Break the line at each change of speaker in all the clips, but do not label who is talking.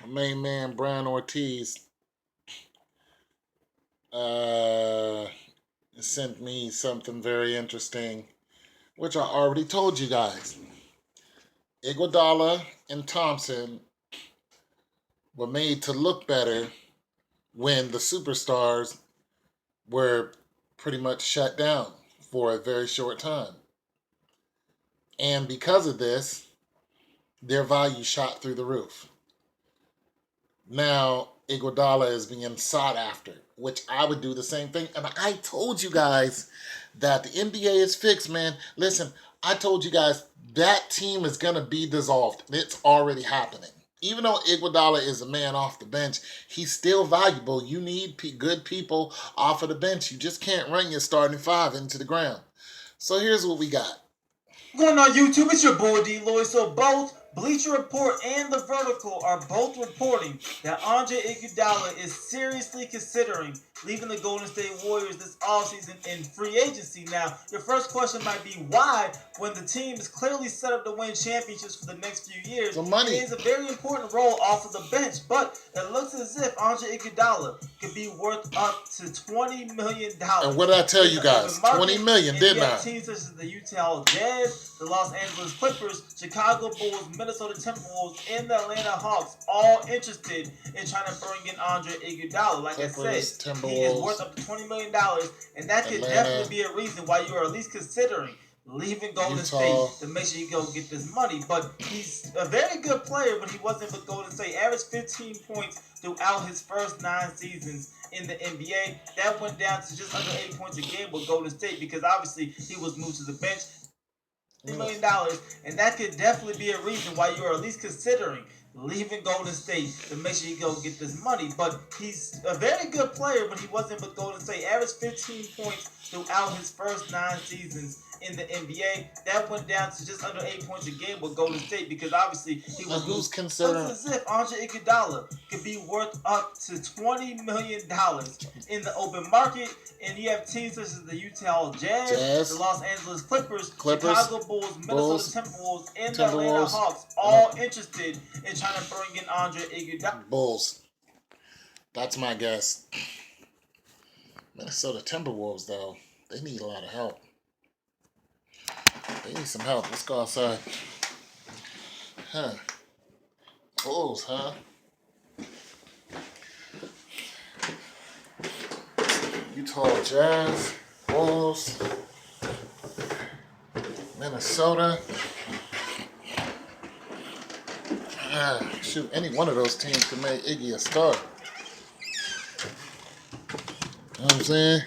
main man Brian Ortiz uh, sent me something very interesting, which I already told you guys. Iguodala and Thompson were made to look better when the superstars were pretty much shut down for a very short time. And because of this, their value shot through the roof. Now, Iguodala is being sought after, which I would do the same thing. And I told you guys that the NBA is fixed, man. Listen, I told you guys that team is going to be dissolved. It's already happening. Even though Iguodala is a man off the bench, he's still valuable. You need good people off of the bench. You just can't run your starting five into the ground. So here's what we got.
Going on YouTube, it's your boy D. Lloyd. So both Bleacher Report and The Vertical are both reporting that Andra Iguodala is seriously considering leaving the Golden State Warriors this offseason in free agency. Now, your first question might be why, when the team is clearly set up to win championships for the next few years,
The money.
he is a very important role off of the bench. But it looks as if Andra Iguodala could be worth up to $20 million.
And what did I tell you guys? $20 million, didn't I?
Teams such as the Utah Jazz, the Los Angeles Clippers, Chicago Bulls, Minnesota Timberwolves, and the Atlanta Hawks all interested in trying to bring in Andra Iguodala. Like
Clippers,
I said,
Timberwolves,
he is worth up to $20 million, and that could
Atlanta,
definitely be a reason why you are at least considering leaving Golden
Utah.
State to make sure you go get this money. But he's a very good player when he wasn't with Golden State. Averaged 15 points throughout his first 9 seasons in the NBA. That went down to just under 8 points a game with Golden State because obviously he was moved to the bench. $1 million, and that could definitely be a reason why you are at least considering leaving Golden State to make sure you go get this money. But he's a very good player when he wasn't with Golden State. Averaged 15 points throughout his first 9 seasons in the NBA. That went down to just under 8 points a game with Golden State because obviously he was.
Who's considering?
Looks as if Andra Iguodala could be worth up to $20 million in the open market. And you have teams such as the Utah Jazz, the Los Angeles Clippers, Chicago Bulls, Minnesota Timberwolves, and the Atlanta Hawks all interested in trying to bring in Andra Iguodala.
Bulls. That's my guess. Minnesota Timberwolves, though, they need a lot of help. They need some help. Let's go outside. Huh. Bulls, huh? Utah Jazz, Bulls, Minnesota. Shoot, any one of those teams could make Iggy a star. You know what I'm saying?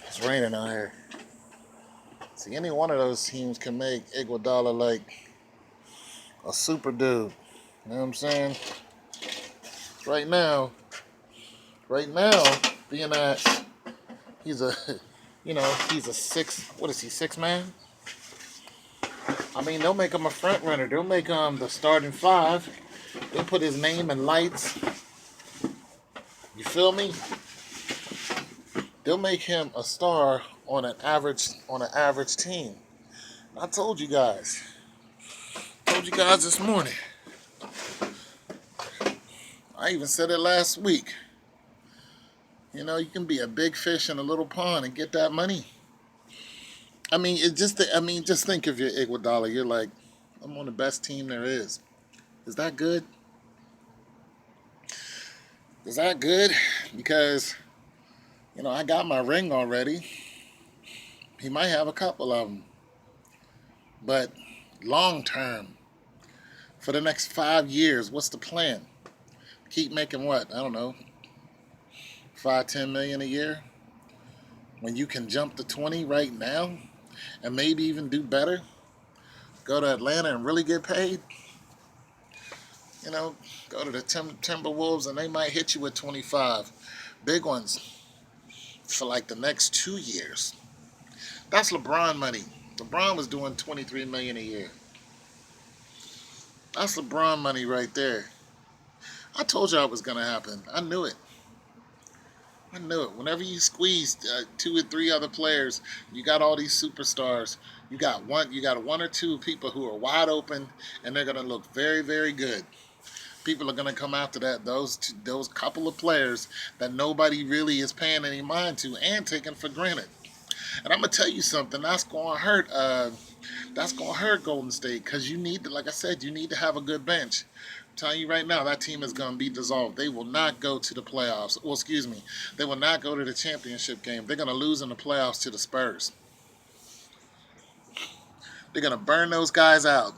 It's raining out here. See, any one of those teams can make Iguodala like a super dude. You know what I'm saying? Right now, being that he's a, he's a what is he, 6 man? I mean, they'll make him a front runner. They'll make him the starting 5. They'll put his name in lights. You feel me? They'll make him a star on an average team. I told you guys. This morning. I even said it last week. You know, you can be a big fish in a little pond and get that money. I mean, just think of your Iguodala. You're like, I'm on the best team there is. Is that good? Is that good? Because, I got my ring already. He might have a couple of them. But long term, for the next 5 years, what's the plan? Keep making what? I don't know. 5-10 million a year? When you can jump to 20 right now and maybe even do better? Go to Atlanta and really get paid? Go to the Timberwolves and they might hit you with 25. Big ones for like the next 2 years. That's LeBron money. LeBron was doing 23 million a year. That's LeBron money right there. I told you it was going to happen. I knew it. Whenever you squeeze 2 or 3 other players, you got all these superstars. You got one or two people who are wide open, and they're going to look very, very good. People are going to come after that. Those couple of players that nobody really is paying any mind to and taking for granted. And I'm gonna tell you something. That's gonna hurt. That's gonna hurt Golden State because you need to, like I said, you need to have a good bench. I'm telling you right now, that team is gonna be dissolved. They will not go to the playoffs. Well, excuse me, they will not go to the championship game. They're gonna lose in the playoffs to the Spurs. They're gonna burn those guys out.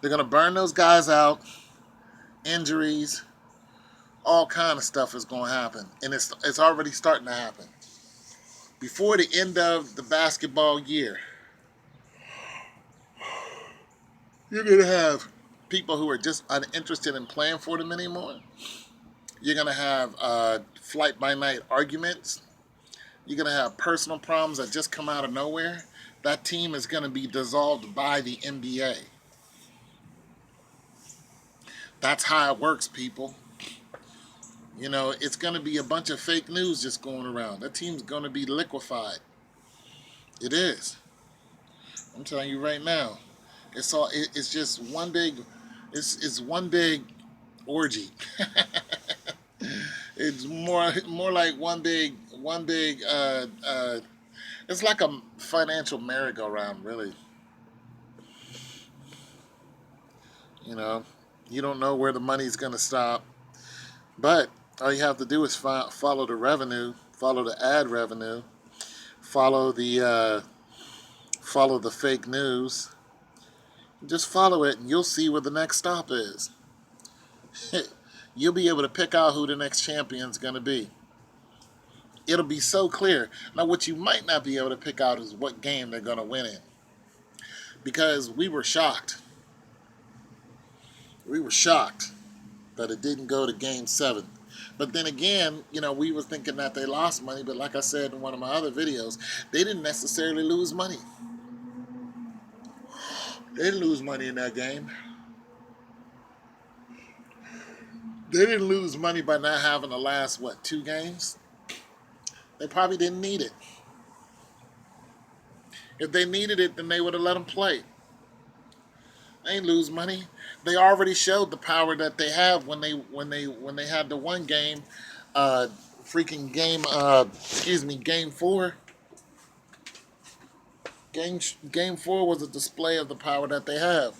They're gonna burn those guys out. Injuries, all kind of stuff is gonna happen, and it's already starting to happen. Before the end of the basketball year, you're gonna have people who are just uninterested in playing for them anymore. You're gonna have flight by night arguments. You're gonna have personal problems that just come out of nowhere. That team is gonna be dissolved by the NBA. That's how it works, people. You know, it's gonna be a bunch of fake news just going around. That team's gonna be liquefied. It is. I'm telling you right now. It's just one big. It's one big orgy. It's more like one big. It's like a financial merry-go-round, really. You know, you don't know where the money's gonna stop, but all you have to do is follow the revenue, follow the ad revenue, follow the fake news. Just follow it, and you'll see where the next stop is. You'll be able to pick out who the next champion's gonna be. It'll be so clear. Now, what you might not be able to pick out is what game they're gonna win in, because we were shocked. We were shocked that it didn't go to game 7. But then again, you know, we were thinking that they lost money, but like I said in one of my other videos, they didn't necessarily lose money. They didn't lose money in that game. They didn't lose money by not having the last, 2 games? They probably didn't need it. If they needed it, then they would have let them play. They ain't lose money. They already showed the power that they have when they had the one game, uh, freaking game. Game 4. Game 4 was a display of the power that they have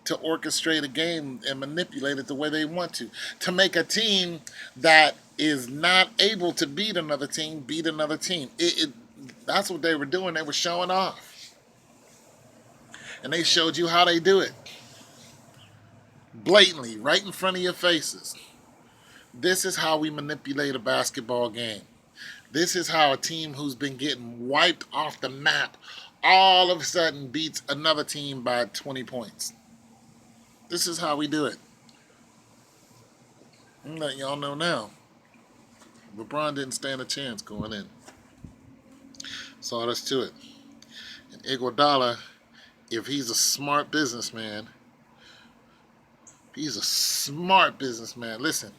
to orchestrate a game and manipulate it the way they want to make a team that is not able to beat another team. That's what they were doing. They were showing off, and they showed you how they do it blatantly, right in front of your faces. This is how we manipulate a basketball game. This is how a team who's been getting wiped off the map all of a sudden beats another team by 20 points. This is how we do it. I'm letting y'all know now. LeBron didn't stand a chance going in. That's all there's to it. And Iguodala, if he's a smart businessman, Listen,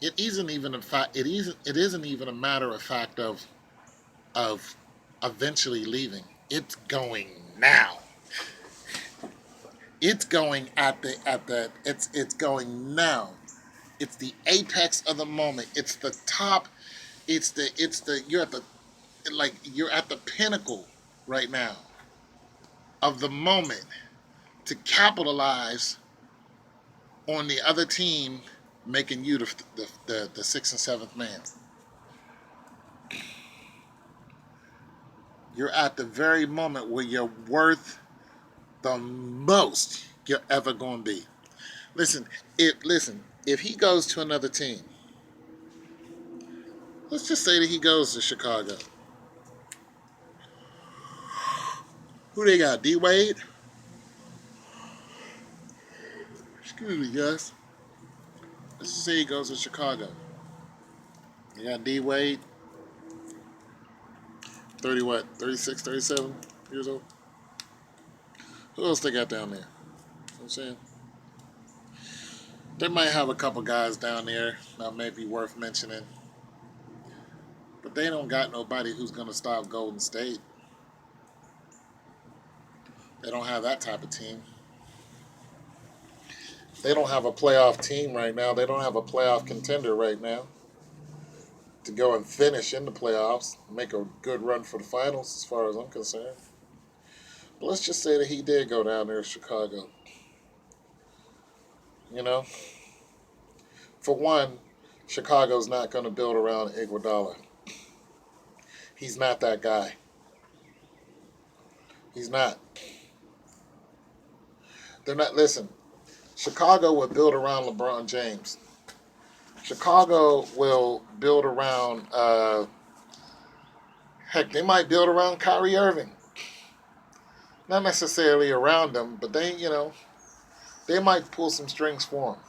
it isn't even a fact. It isn't even a matter of fact of eventually leaving. It's going now. It's going it's going now. It's the apex of the moment. It's the top. It's the you're at the pinnacle right now of the moment to capitalize on the other team making you the sixth and seventh man. You're at the very moment where you're worth the most you're ever going to be. If he goes to another team, let's just say that he goes to Chicago. Who they got? D Wade? Excuse me, guys. Let's just say he goes to Chicago. They got D Wade, 30 what? 36, 37 years old. Who else they got down there? You know what I'm saying? They might have a couple guys down there that may be worth mentioning. But they don't got nobody who's going to stop Golden State. They don't have that type of team. They don't have a playoff team right now. They don't have a playoff contender right now to go and finish in the playoffs, make a good run for the finals, as far as I'm concerned. But let's just say that he did go down there to Chicago. You know, for one, Chicago's not going to build around Iguodala. He's not that guy. He's not. They're not. Listen, Chicago will build around LeBron James. Chicago will build around. Heck, they might build around Kyrie Irving. Not necessarily around him, but they might pull some strings for him.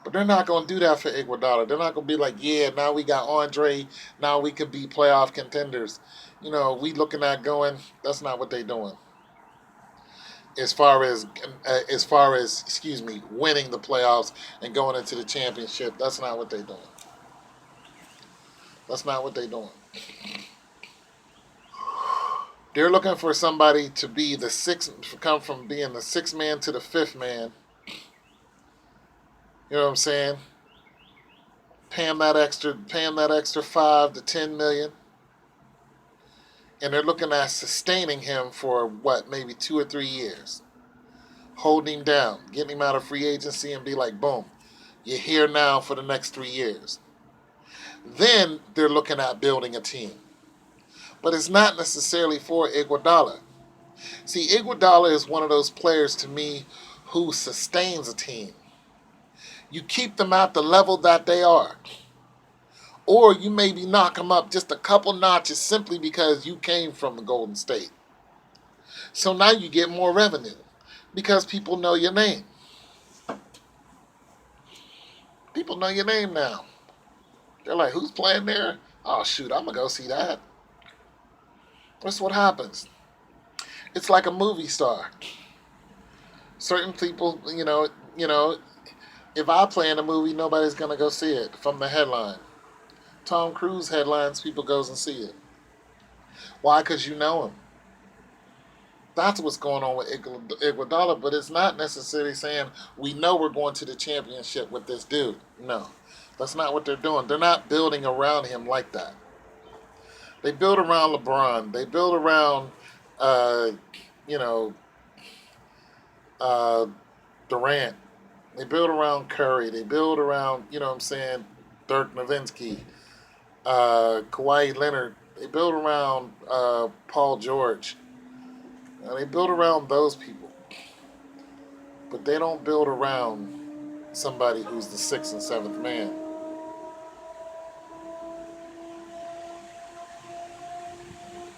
But they're not going to do that for Iguodala. They're not going to be like, yeah, now we got Andre, now we could be playoff contenders. We looking at going. That's not what they're doing. As far as excuse me, winning the playoffs and going into the championship, that's not what they're doing. That's not what they're doing. They're looking for somebody to be the sixth, come from being the sixth man to the fifth man. You know what I'm saying? Paying that extra 5 to 10 million, and they're looking at sustaining him for what, maybe 2 or 3 years, holding him down, getting him out of free agency, and be like, boom, you're here now for the next 3 years. Then they're looking at building a team, but it's not necessarily for Iguodala. See, Iguodala is one of those players to me who sustains a team. You keep them at the level that they are. Or you maybe knock them up just a couple notches simply because you came from the Golden State. So now you get more revenue because people know your name. People know your name now. They're like, who's playing there? Oh, shoot, I'm going to go see that. That's what happens. It's like a movie star. Certain people, if I play in a movie, nobody's going to go see it from the headline. Tom Cruise headlines, people goes and see it. Why? Because you know him. That's what's going on with Iguodala, but it's not necessarily saying we know we're going to the championship with this dude. No, that's not what they're doing. They're not building around him like that. They build around LeBron. They build around, uh, you know, uh, Durant. They build around Curry. They build around, what I'm saying, Dirk Nowitzki, Kawhi Leonard. They build around Paul George. They build around those people. But they don't build around somebody who's the sixth and seventh man.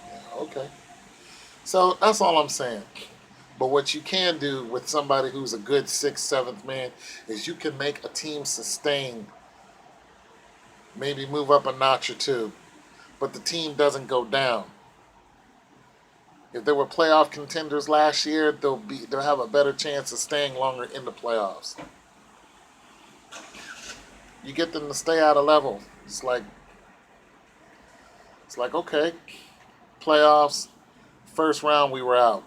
Yeah, okay. So that's all I'm saying. But what you can do with somebody who's a good sixth, seventh man is you can make a team sustain, maybe move up a notch or two, but the team doesn't go down. If they were playoff contenders last year, they'll have a better chance of staying longer in the playoffs. You get them to stay at a level. It's like okay, playoffs, first round we were out.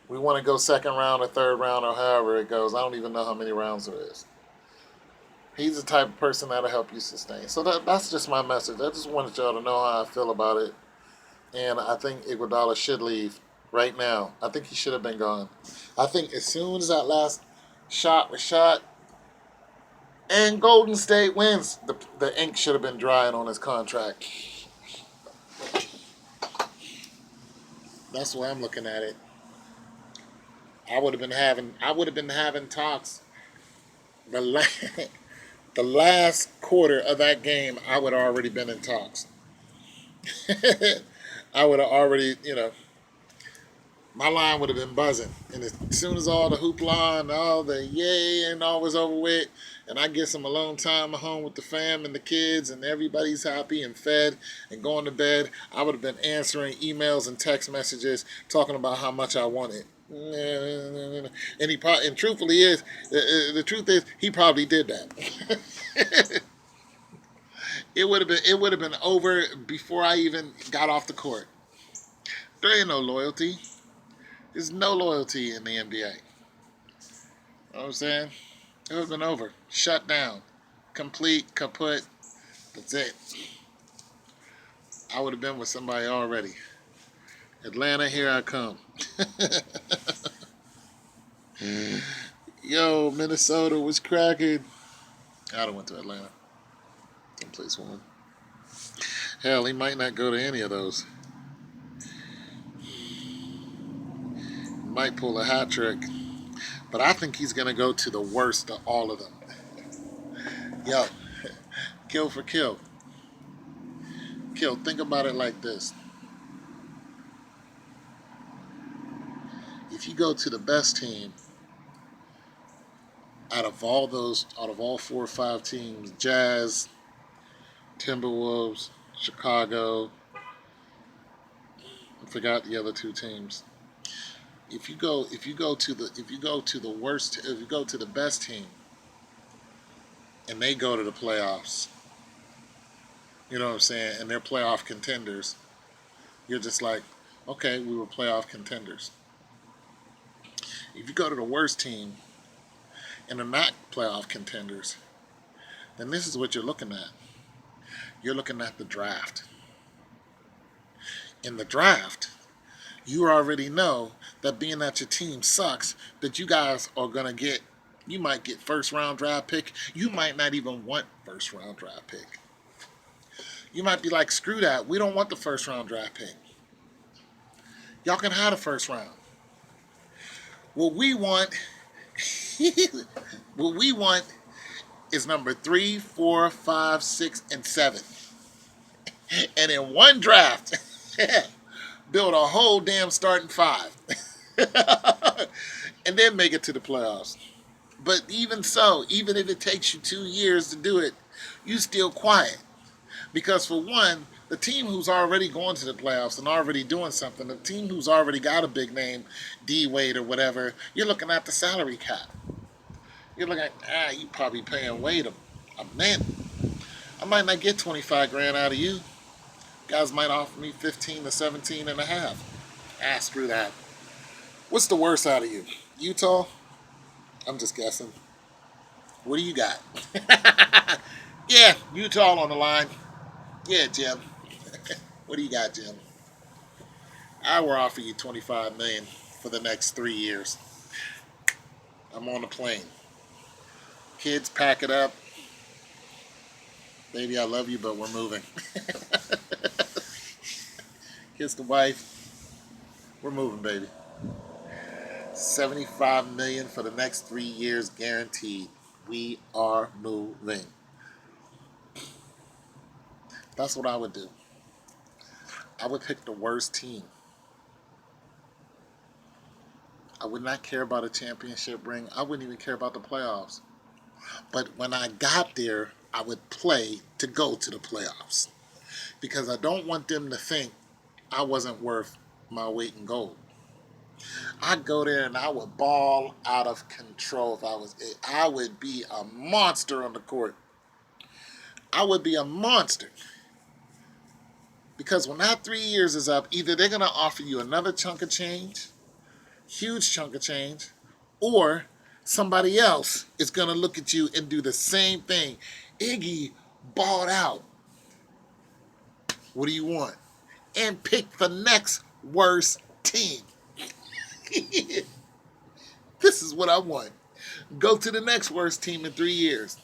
We want to go second round or third round or however it goes. I don't even know how many rounds there is. He's the type of person that'll help you sustain. So that's just my message. I just wanted y'all to know how I feel about it. And I think Iguodala should leave right now. I think he should have been gone. I think as soon as that last shot was shot and Golden State wins, the ink should have been drying on his contract. That's the way I'm looking at it. I would have been having talks the the last quarter of that game. I would have already been in talks. I would have already, my line would have been buzzing. And as soon as all the hoopla and all the yay and all was over with, and I get some alone time at home with the fam and the kids, and everybody's happy and fed and going to bed, I would have been answering emails and text messages talking about how much I wanted. And truthfully is the truth is he probably did that. It would have been over before I even got off the court. There ain't no loyalty. There's no loyalty in the NBA. know what I'm saying? It would have been over. Shut down. Complete, kaput. That's it. I would have been with somebody already. Atlanta, here I come. Yo, Minnesota was cracking. I'd have went to Atlanta. Someplace warm. Hell, he might not go to any of those. Might pull a hat trick. But I think he's going to go to the worst of all of them. Yo, kill for kill. Kill, think about it like this. If you go to the best team, out of all 4 or 5 teams, Jazz, Timberwolves, Chicago, I forgot the other 2 teams. If you go to the best team and they go to the playoffs, you know what I'm saying, and they're playoff contenders, you're just like, okay, we were playoff contenders. If you go to the worst team and they're not playoff contenders, then this is what you're looking at. You're looking at the draft. In the draft, you already know that being that your team sucks, that you guys are going to get, you might get first round draft pick. You might not even want first round draft pick. You might be like, screw that. We don't want the first round draft pick. Y'all can have the first round. What we want, what we want is number 3, 4, 5, 6, and 7. And in one draft, build a whole damn starting 5. And then make it to the playoffs. But even so, even if it takes you 2 years to do it, you still quiet. Because for one, the team who's already going to the playoffs and already doing something, the team who's already got a big name, D-Wade or whatever, you're looking at the salary cap. You're looking at, you probably paying Wade a man. I might not get 25 grand out of you. Guys might offer me 15 to 17 and a half. Screw that. What's the worst out of you? Utah? I'm just guessing. What do you got? Yeah, Utah on the line. Yeah, Jim. What do you got, Jim? I will offer you $25 million for the next 3 years. I'm on the plane. Kids, pack it up. Baby, I love you, but we're moving. Kiss the wife. We're moving, baby. $75 million for the next 3 years guaranteed. We are moving. That's what I would do. I would pick the worst team. I would not care about a championship ring. I wouldn't even care about the playoffs. But when I got there, I would play to go to the playoffs. Because I don't want them to think I wasn't worth my weight in gold. I'd go there and I would ball out of control if I was it. I would be a monster on the court. I would be a monster. Because when that 3 years is up, either they're going to offer you another chunk of change, huge chunk of change, or somebody else is going to look at you and do the same thing. Iggy balled out. What do you want? And pick the next worst team. This is what I want. Go to the next worst team in 3 years.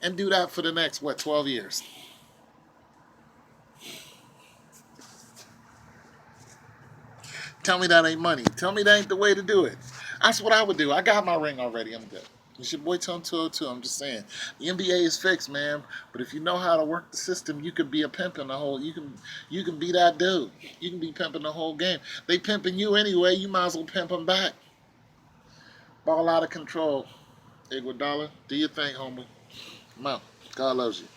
And do that for the next, 12 years. Tell me that ain't money. Tell me that ain't the way to do it. That's what I would do. I got my ring already. I'm good. It's your boy Tone 202. I'm just saying. The NBA is fixed, man. But if you know how to work the system, you could be a pimp in the whole. You can be that dude. You can be pimping the whole game. They pimping you anyway. You might as well pimp them back. Ball out of control. Iguodala, do your thing, homie. Come on. God loves you.